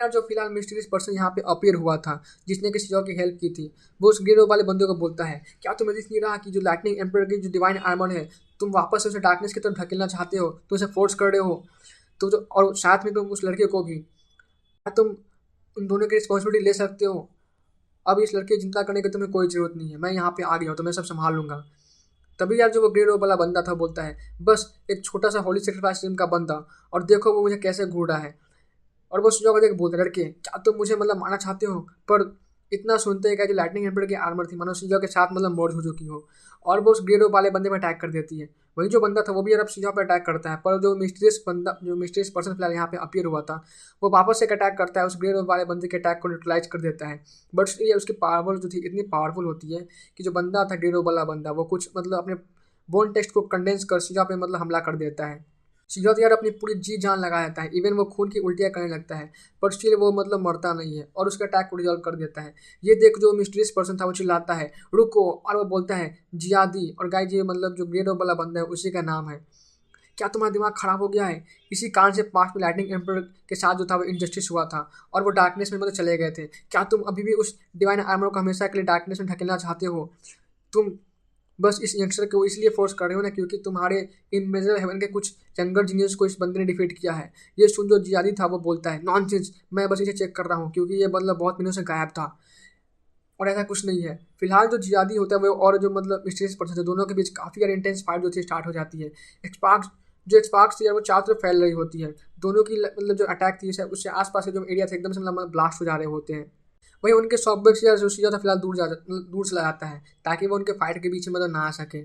यार जो फिलहाल मिस्टीरियस पर्सन यहाँ पे अपीयर हुआ था जिसने कि शिजो की हेल्प की थी, वो उस ग्रेडो वाले बंदे को बोलता है क्या तुम्हें दिख नहीं रहा कि जो लाइटनिंग एम्पर की जो डिवाइन आर्मर है तुम वापस से उसे डार्कनेस की तरफ ढकेलना चाहते हो, तुम उसे फोर्स कर रहे हो, तो जो और साथ में तुम उस लड़के को भी, क्या तुम उन दोनों की रिस्पॉन्सिबिलिटी ले सकते हो? अब इस लड़के की चिंता करने की तुम्हें कोई ज़रूरत नहीं है, मैं यहाँ पे आ गया हूँ तो मैं सब संभाल लूँगा। तभी यार जो वो ग्रेडो वाला बंदा था बोलता है बस एक छोटा सा होली सेक्रीफाइस टीम का बंदा, और देखो वो मुझे कैसे घूर रहा है। और वो सुझाव देख बोलते लड़के क्या तुम मुझे मतलब मारना चाहते हो, पर इतना सुनते हैं क्या जो लाइटनिंग एम्पर की आर्मर थी मानो सुझाव के साथ मतलब मर्ज हो चुकी हो, और वो उस ग्रेडो वाले बंदे पर अटैक कर देती है। वही जो बंदा था वो भी यार अब सुझाव पर अटैक करता है, पर जो मिस्टीरियस पर्सन फिलहाल यहाँ पे अपीयर हुआ था वो वापस से एक अटैक करता है, उस ग्रेडो वाले बंदे के अटैक को न्यूट्रलाइज कर देता है। बट ये उसकी पावर जो थी इतनी पावरफुल होती है कि जो बंदा था ग्रेडो वाला बंदा वो कुछ मतलब अपने बोन टेक्स्ट को कंडेंस कर शिजा पे मतलब हमला कर देता है। शिजा तो यार अपनी पूरी जी जान लगा देता है, इवन वो खून की उल्टियाँ करने लगता है, पर स्टिल वो मतलब मरता नहीं है और उसके अटैक को रिजॉल्व कर देता है। ये देख जो मिस्टीरियस पर्सन था वो चिल्लाता है रुको, और वो बोलता है जियादी, और गाइस ये मतलब जो ग्रेडो वाला बंदा है उसी का नाम है। क्या तुम्हारा दिमाग खराब हो गया है? इसी कारण से पास्ट में लाइटनिंग एम्पर के साथ जो था वो इनजस्टिस हुआ था और वो डार्कनेस में मतलब चले गए थे। क्या तुम अभी भी उस डिवाइन आर्मर को हमेशा के लिए डार्कनेस में ढकेलना चाहते हो? तुम बस इस यंगस्टर को इसलिए फोर्स कर रहे हो ना क्योंकि तुम्हारे इमेजर हेवन के कुछ यंगर जीनियस को इस बंदे ने डिफीट किया है। ये सुन जो जियादी था वो बोलता है नॉनसेंस, मैं बस इसे चेक कर रहा हूँ क्योंकि ये मतलब बहुत दिनों से गायब था और ऐसा कुछ नहीं है। फिलहाल जो जियादी होता है वो और जो मतलब मिस्टीरियस पर्सन है दोनों के बीच काफ़ी यार इंटेंस फाइट जो थी स्टार्ट हो जाती है। एक्सपार्क्स जो एक्सपार्क्स थी यार वो चारों तरफ फैल रही होती है। दोनों की मतलब जो अटैक थी उससे आसपास के जो एरिया थे एकदम से मतलब ब्लास्ट हो जा रहे होते हैं। वही उनके सॉफ्टवेयर से जो सीधा था फिलहाल दूर चला जाता है ताकि वो उनके फाइट के बीच में मतलब ना आ सके।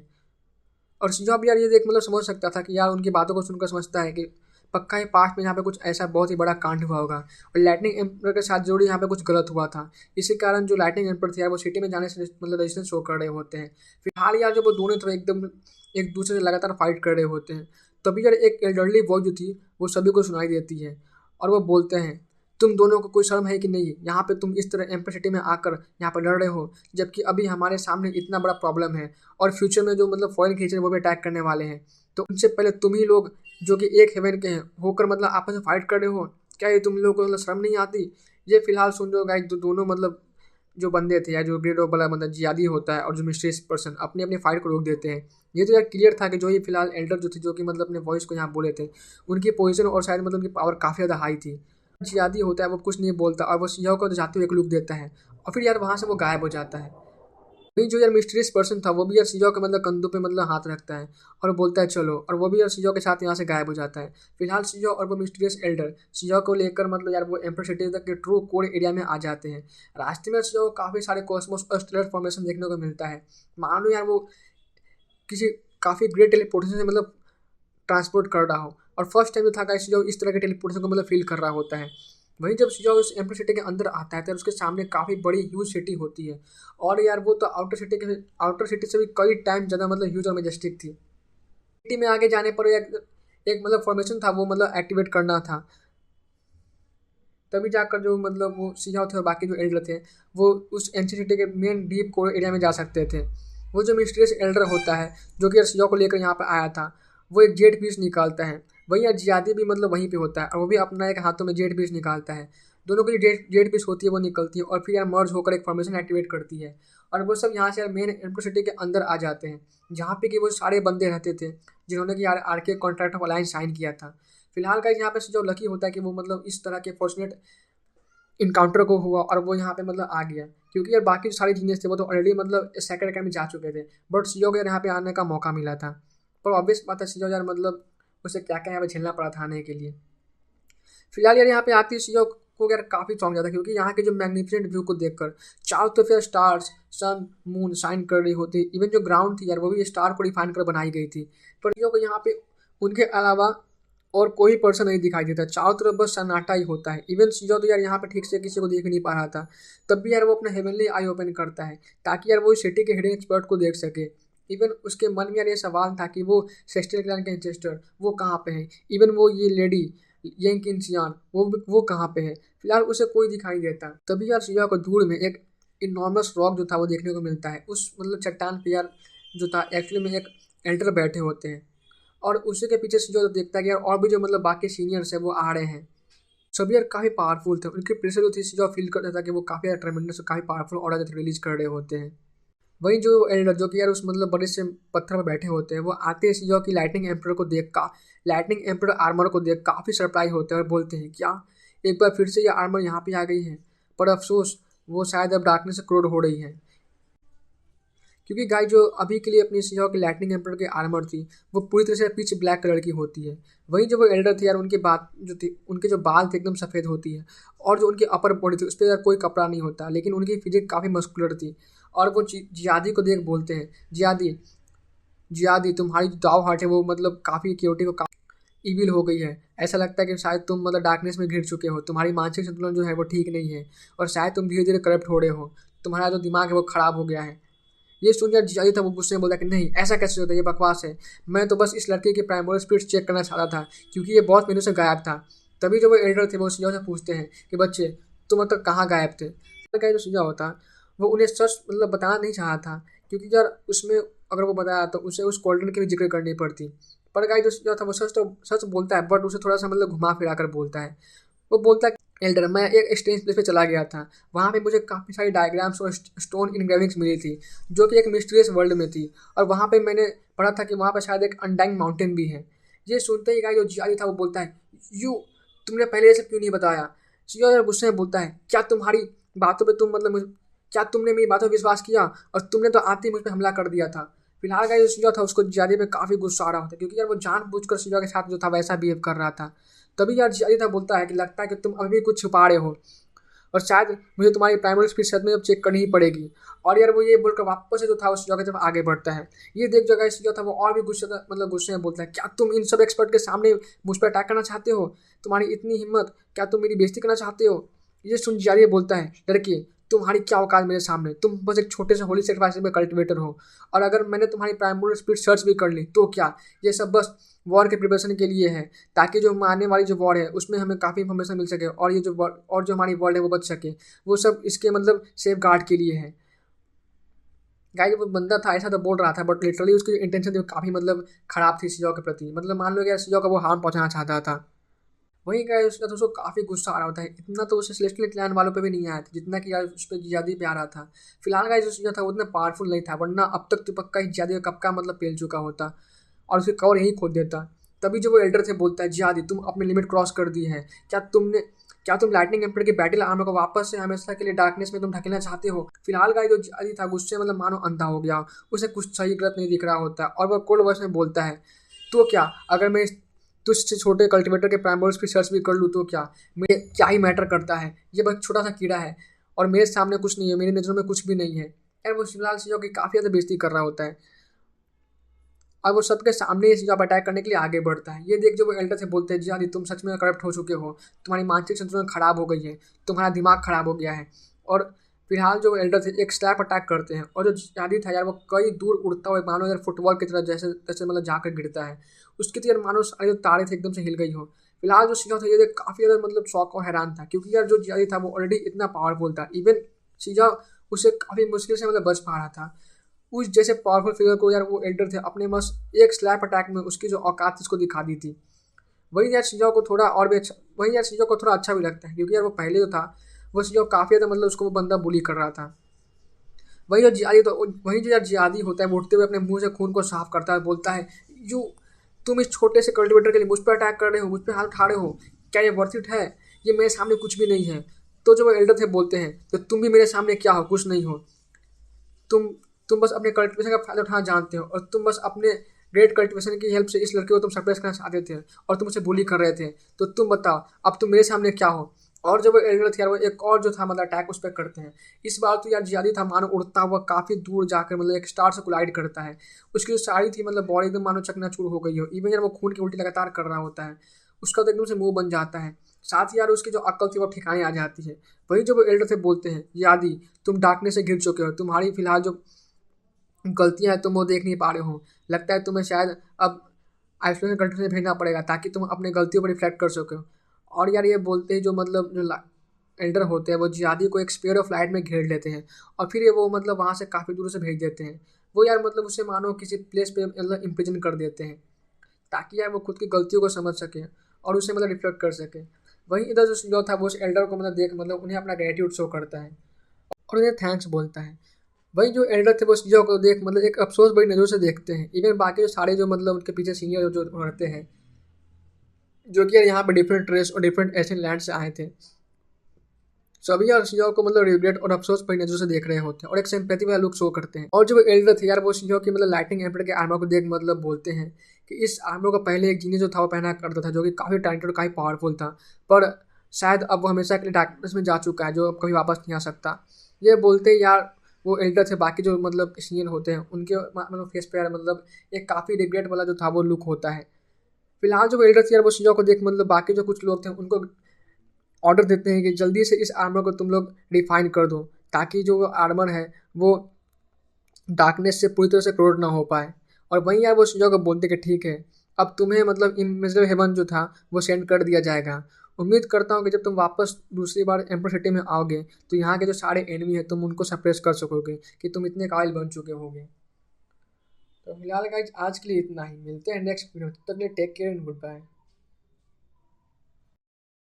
और शिजो भी यार ये देख मतलब समझ सकता था कि यार उनकी बातों को सुनकर समझता है कि पक्का ही पास्ट में यहाँ पे कुछ ऐसा बहुत ही बड़ा कांड हुआ होगा और लाइटनिंग एम्पर के साथ जोड़ी यहाँ पे कुछ गलत हुआ था। इसी कारण जो लाइटनिंग एम्पर थे यार वो सिटी में जाने से मतलब रेजिस्टेंस शो कर रहे होते हैं। फिलहाल यार जब वो दोनों तो एकदम एक दूसरे से लगातार फाइट कर रहे होते हैं तभी यार एक एल्डरली वॉइस जो थी वो सभी को सुनाई देती है और वो बोलते हैं तुम दोनों को कोई शर्म है कि नहीं, यहाँ पे तुम इस तरह एम्पर सिटी में आकर यहाँ पर लड़ रहे हो जबकि अभी हमारे सामने इतना बड़ा प्रॉब्लम है और फ्यूचर में जो मतलब फॉरेन क्रिएचर वो भी अटैक करने वाले हैं, तो उनसे पहले तुम ही लोग जो कि एक हेवन के हैं होकर मतलब आपस में फाइट कर रहे हो, क्या ये तुम लोगों को मतलब शर्म नहीं आती? ये फिलहाल सुन जो गाइस दोनों मतलब जो बंदे थे या जो ग्रेड वाला बंदा जियादी होता है और जो मिस्ट्रियस पर्सन अपनी अपनी फाइट को रोक देते हैं। ये तो यार क्लियर था कि जो ये फिलहाल एल्डर जो थे जो कि मतलब अपने वॉइस को यहाँ बोले थे उनकी पोजीशन और शायद मतलब उनकी पावर काफ़ी ज़्यादा हाई थी। जियादी होता है वो कुछ नहीं बोलता और वो सियाह को जाते हुए एक लुक देता है और फिर यार वहाँ से वो गायब हो जाता है। वही जो यार मिस्टीरियस पर्सन था वो भी यार सीजो के मतलब कंधों पे मतलब हाथ रखता है और बोलता है चलो, और वो भी यार सीजो के साथ यहाँ से गायब हो जाता है। फिलहाल सीजो और वो मिस्टीरियस एल्डर सीजो को लेकर मतलब यार वो एम्पर सिटी तक के ट्रू कोर एरिया में आ जाते हैं। रास्ते में सीजो को काफ़ी सारे कॉस्मोस और स्टेलर फॉर्मेशन देखने को मिलता है। मान लो यार वो किसी काफ़ी ग्रेट टेलीपोर्टेशन से मतलब ट्रांसपोर्ट कर रहा हो और फर्स्ट टाइम जो था गाइस जो इस तरह के टेलीपोर्टेशन को मतलब फील कर रहा होता है। वहीं जब जो उस एम्पर सिटी के अंदर आता है तो उसके सामने काफ़ी बड़ी ह्यूज सिटी होती है और यार वो तो आउटर सिटी से भी कई टाइम ज़्यादा मतलब ह्यूज और मेजेस्टिक थी। सिटी में आगे जाने पर एक मतलब फॉर्मेशन था वो मतलब एक्टिवेट करना था, तभी जाकर जो मतलब वो सीहा थे और बाकी जो एल्डर थे वो उस एंशिएंट सिटी के मेन डीप कोर एरिया में जा सकते थे। वो जो मिस्टीरियस एल्डर होता है जो कि सीहा को लेकर यहाँ पर आया था वो एक जेट पीस निकालता है। वही यार जियादी भी मतलब वहीं पे होता है और वो भी अपना एक हाथों में जेट पीस निकालता है। दोनों की जेट पीस होती है वो निकलती है और फिर यार मर्ज होकर एक फॉर्मेशन एक्टिवेट करती है और वो सब यहाँ से यार मेन एम्पर सिटी के अंदर आ जाते हैं जहाँ पे कि वो सारे बंदे रहते थे जिन्होंने कि यार RK contract of alliance sign किया था। फिलहाल का यहाँ पे जो लकी होता है कि वो मतलब इस तरह के फॉर्चुनेट इनकाउंटर को हुआ और वो यहाँ पे मतलब आ गया क्योंकि यार बाकी जो सारे जीनियस थे वो तो ऑलरेडी मतलब सेकंड अटैम्प में जा चुके थे, बट सीओ को यार यहाँ पे आने का मौका मिला था। पर ऑब्वियस बात है सीओ यार मतलब उसे क्या क्या यहाँ पे झेलना पड़ा था आने के लिए। फिलहाल यार यहाँ पे आती है सीओ को यार काफ़ी चौंक जाता है क्योंकि यहाँ के जो मैग्निफिसेंट व्यू को देखकर चारों तरफ यार स्टार्स सन मून शाइन कर रही होती, इवन जो ग्राउंड थी यार वो भी स्टार को डिफाइन कर बनाई गई थी। पर सीओ को यहाँ पे उनके अलावा और कोई पर्सन नहीं दिखाई देता, चारों तरफ बस सन्नाटा ही होता है। इवन सीजो तो यार यहाँ पे ठीक से किसी को देख नहीं पा रहा था, तब भी यार वो अपना हेवनली आई ओपन करता है ताकि यार वो सिटी के हिडन एक्सपर्ट को देख सके। इवन उसके मन में यार ये सवाल था कि वो सेस्टियल क्लैन के एंसेस्टर वो कहाँ पे हैं, इवन वो ये लेडी यंग सियान वो कहाँ पे है? फिलहाल उसे कोई दिखाई देता। तभी यार सिया को दूर में एक इनॉर्मस रॉक जो था वो देखने को मिलता है। उस मतलब चट्टान पे यार जो था एक्चुअली में एक एल्डर बैठे होते हैं और उसी के पीछे सिया जो देखता है कि यार और भी जो मतलब बाकी सीनियर्स है वो आ रहे हैं। सभी यार काफ़ी पावरफुल थे। उनकी प्रेशर जो थी सिया फील करता था कि वो काफ़ी यार ट्रेमेंडस काफ़ी पावरफुल ऑरा जो रिलीज कर रहे होते हैं। वही जो एल्डर जो कि यार उस मतलब बड़े से पत्थर पर बैठे होते हैं वो आते हैं सिया की लाइटनिंग एम्पर आर्मर को देख काफ़ी सरप्राइज होते हैं और बोलते हैं क्या एक बार फिर से ये आर्मर यहाँ पे आ गई है। पर अफसोस वो शायद अब डार्कनेस से क्रोड हो रही है, क्योंकि गाय जो अभी के लिए अपनी सिया की लाइटनिंग एम्पर की आर्मर थी वो पूरी तरह से पिच ब्लैक कलर की होती है। वहीं जो वो एल्डर थे यार उनकी बात जो थी उनके जो बाल थे एकदम सफ़ेद होती है और जो उनकी अपर बॉडी थी उस पर यार कोई कपड़ा नहीं होता, लेकिन उनकी फिजिक काफ़ी मस्कुलर थी। और वो जियादी को देख बोलते हैं जियादी जियादी तुम्हारी जो दाव हार्ट है वो मतलब काफ़ी क्योटिक और इविल हो गई है। ऐसा लगता है कि शायद तुम मतलब डार्कनेस में घिर चुके हो, तुम्हारी मानसिक संतुलन जो है वो ठीक नहीं है और शायद तुम धीरे धीरे करप्ट हो रहे हो, तुम्हारा जो दिमाग है वो खराब हो गया है। ये सुनकर जियादी था वो गुस्से में बोला कि नहीं ऐसा कैसे होता है, ये बकवास है। मैं तो बस इस लड़के की प्राइमरी स्पीड चेक करना चाहता था क्योंकि ये बहुत महीनों से गायब था। तभी जो वो एल्डर थे वो सिया से पूछते हैं कि बच्चे तुम मतलब कहाँ गायब थे। का जो सिया होता वो उन्हें सच मतलब बताना नहीं चाहा था, क्योंकि यार उसमें अगर वो बताया तो उसे उस कोल्डन की भी जिक्र करनी पड़ती। पर गाय जो सिया था वो सच बोलता है, बट उसे थोड़ा सा मतलब घुमा फिरा कर बोलता है। वो बोलता है एल्डर मैं एक स्ट्रेंज प्लेस पे चला गया था, वहाँ पे मुझे काफ़ी सारी डायग्राम्स और स्टोन इनग्रेविंग्स मिली थी जो कि एक मिस्टीरियस वर्ल्ड में थी, और वहाँ पे मैंने पढ़ा था कि वहाँ पे शायद एक अनडाइंग माउंटेन भी है। ये सुनते ही गाय जो जियादी था वो बोलता है यू तुमने पहले ये सब क्यों नहीं बताया। सिया यार गुस्से में बोलता है क्या तुम्हारी बातों पर तुम मतलब क्या तुमने मेरी बातों पर विश्वास किया, और तुमने तो आते ही मुझ पर हमला कर दिया था। फिलहाल गाय जो सिया था उसको जियादी पे काफ़ी गुस्सा आ रहा होता है, क्योंकि यार वो जानबूझकर सिया के साथ जो था वैसा बिहेव कर रहा था। तभी यार जियादी था बोलता है कि लगता है कि तुम अभी भी कुछ छुपा रहे हो और शायद मुझे तुम्हारी प्राइमरी स्पीड शायद में अब चेक करनी ही पड़ेगी। और यार वो ये बोलकर वापस से जो था उस जगह तरफ आगे बढ़ता है। ये देख जगह जो था वो और भी गुस्से मतलब गुस्से में बोलता है क्या तुम इन सब एक्सपर्ट के सामने मुझ पर अटैक करना चाहते हो, तुम्हारी इतनी हिम्मत, क्या तुम मेरी बेइज्जती करना चाहते हो। ये सुन जियादी बोलता है लड़की तुम्हारी क्या औकात मेरे सामने, तुम बस एक छोटे से होली सेक्रीफाइस में कल्टिवेटर हो, और अगर मैंने तुम्हारी प्राइमरी स्पीड सर्च भी कर ली तो क्या, ये सब बस वॉर के प्रिपरेशन के लिए है, ताकि जो हम आने वाली जो वॉर है उसमें हमें काफ़ी इन्फॉर्मेशन मिल सके और ये जो और जो हमारी वर्ल्ड है वो बच सके, वो सब इसके मतलब सेफ गार्ड के लिए है। गाय वो बंदा था ऐसा तो बोल रहा था, बट लिटरली उसकी इंटेंशन थी काफ़ी मतलब खराब थी सिया के प्रति, मतलब मान लो यार सिया का वो हार्म पहुंचाना चाहता था। वहीं गाय उसका तो उसको काफ़ी गुस्सा आ रहा होता है, इतना तो उसे सेलेस्टियल क्लैन वालों पे भी नहीं आया था जितना कि यार उस पर ज़्यादा प्यार आ रहा था। फिलहाल गाय जो सिया था वो उतना पावरफुल नहीं था, वरना अब तक तो पक्का ही ज़्यादा कब का मतलब पेल चुका होता और उसके कवर यहीं खोद देता। तभी जो वो एल्डर थे बोलता है जियादी तुम अपनी लिमिट क्रॉस कर दी है, क्या तुम लाइटनिंग एम्पर के बैटल आर्मर को वापस से हमेशा के लिए डार्कनेस में तुम ढकेलना चाहते हो। फिलहाल गाय जो जियादी था गुस्से मतलब मानो अंधा हो गया, उसे कुछ सही गलत नहीं दिख रहा होता और वह कोल्ड वॉइस में बोलता है तो क्या, अगर मैं तुझसे छोटे कल्टिवेटर के प्राइमर्स की सर्च भी कर लूँ तो क्या, मेरे क्या ही मैटर करता है, ये बस छोटा सा कीड़ा है और मेरे सामने कुछ नहीं है, मेरी नज़रों में कुछ भी नहीं है। यार वो फिलहाल चीज़ों की काफ़ी ज़्यादा बेइज्जती कर रहा होता है और वो सबके सामने इस जॉब अटैक करने के लिए आगे बढ़ता है। ये देख जो वो एल्डर से बोलते हैं जियादी तुम सच में करप्ट हो चुके हो, तुम्हारी मानसिक संतुलन खराब हो गई है, तुम्हारा दिमाग खराब हो गया है। और फिलहाल जो एल्डर थे एक स्लैप अटैक करते हैं और जो जियादी था यार वो कई दूर उड़ता हुआ मानो यार फुटबॉल की तरह जैसे जैसे मतलब जाकर गिरता है। उसकी तो यार मानो सारे जो तारे थे एकदम से हिल गई हो। फिलहाल जो सीजा था ये देख काफ़ी ज़्यादा मतलब शौक और हैरान था, क्योंकि यार जो जियादी था वो ऑलरेडी इतना पावरफुल था, इवन सीजा उसे काफ़ी मुश्किल से मतलब बच पा रहा था। उस जैसे पावरफुल फिगर को यार वो एल्डर थे अपने बस एक स्लैप अटैक में उसकी जो औकात थी उसको दिखा दी थी। वही यार शिजा को थोड़ा अच्छा भी लगता है, क्योंकि यार वो पहले जो था वो शिजा काफ़ी ज़्यादा मतलब उसको वो बंदा बुली कर रहा था। वही जो यार जियादी होता है वो उठते हुए अपने मुंह से खून को साफ करता है, बोलता है यू तुम इस छोटे से कल्टिवेटर के लिए मुझ पर अटैक कर रहे हो, मुझ पर हाथ उठा रहे हो, क्या ये वर्थ इट है, ये मेरे सामने कुछ भी नहीं है। तो जो वो एल्डर थे बोलते हैं तो तुम भी मेरे सामने क्या हो, कुछ नहीं हो, तुम तुम बस अपने कल्टिवेशन का फायदा उठाना जानते हो और तुम बस अपने ग्रेट कल्टिवेशन की हेल्प से इस लड़के को तुम सरप्राइज करना चाहते थे और तुम उसे बुली कर रहे थे। तो तुम बताओ अब तुम मेरे सामने क्या हो। और जब वो एल्डर थे यार वो एक और जो था मतलब अटैक उस पर करते हैं। इस बार तो यार जियादी था मानो उड़ता हुआ काफ़ी दूर जाकर मतलब एक स्टार से कोलाइड करता है। उसकी जो साड़ी थी मतलब बॉडी एकदम मानो चकनाचूर हो गई हो, इवन यार वो खून की उल्टी लगातार कर रहा होता है, उसका तो एकदम से मुंह बन जाता है, साथ ही यार उसकी जो अक्ल थी वो ठिकाने आ जाती है। वही जो वो एल्डर थे बोलते हैं यादी तुम डार्कनेस से घिर चुके हो, तुम्हारी फिलहाल जो गलतियां हैं तुम वो देख नहीं पा रहे हो, लगता है तुम्हें शायद अब आइसोलेशन कंट्री में भेजना पड़ेगा ताकि तुम अपनी गलतियों पर रिफ्लेक्ट कर सको। और यार ये बोलते हैं जो मतलब जो एल्डर होते हैं वो जियादी को एक स्पेयर ऑफ लाइट में घेर लेते हैं और फिर ये वो मतलब वहाँ से काफ़ी दूर से भेज देते हैं। वो यार मतलब उसे मानो किसी प्लेस पे मतलब इम्प्रिजन कर देते हैं ताकि यार वो खुद की गलतियों को समझ सके और उसे मतलब रिफ्लेक्ट कर सके। वहीं इधर जो था वो उस एल्डर को मतलब देख मतलब उन्हें अपना ग्रेटिट्यूड शो करता है और उन्हें थैंक्स बोलता है। वही जो एल्डर थे वो चीज़ों को देख मतलब एक अफसोस बड़ी नज़रों से देखते हैं। इवन बाकी जो सारे जो मतलब उनके पीछे सीनियर जो रहते हैं जो कि यार यहाँ पे डिफरेंट रेस और डिफरेंट एशियन लैंड से आए थे, सभी यार सीओ को मतलब रिग्रेट और अफसोस भरी नजरों से देख रहे होते हैं और एक सिंपैथी वाला लुक शो करते हैं। और जो एल्डर थे यार वो सीओ की मतलब लाइटिंग एम्पर के आर्मर को देख मतलब बोलते हैं कि इस आर्मर को पहले एक जीनियस जो था वो पहना करता था जो कि काफ़ी टैलेंटेड और काफ़ी पावरफुल था, पर शायद अब वो हमेशा के लिए डार्कनेस में जा चुका है जो अब कभी वापस नहीं आ सकता। ये बोलते ही यार वो एल्डर थे बाकी जो मतलब सीनियर होते हैं उनके मतलब फेस पे यार मतलब एक काफ़ी रिग्रेट वाला जो था वो लुक होता है। फिलहाल जो एल्डर थे यार वो सीओ को देख मतलब बाकी जो कुछ लोग थे उनको ऑर्डर देते हैं कि जल्दी से इस आर्मर को तुम लोग रिफाइन कर दो ताकि जो आर्मर है वो डार्कनेस से पूरी तरह से क्रोड ना हो पाए। और वहीं यार वो शिज़ो को बोलते कि ठीक है अब तुम्हें मतलब इमेजर हेवन जो था वो सेंड कर दिया जाएगा। उम्मीद करता हूँ कि जब तुम वापस दूसरी बार एम्पर सिटी में आओगे तो यहाँ के जो सारे एनिमी है तुम उनको सप्रेस कर सकोगे कि तुम इतने काबिल बन चुके होगे। तो फिलहाल गाइस आज के लिए इतना ही, मिलते हैं नेक्स्ट वीडियो में, तब तक के लिए take care and good bye.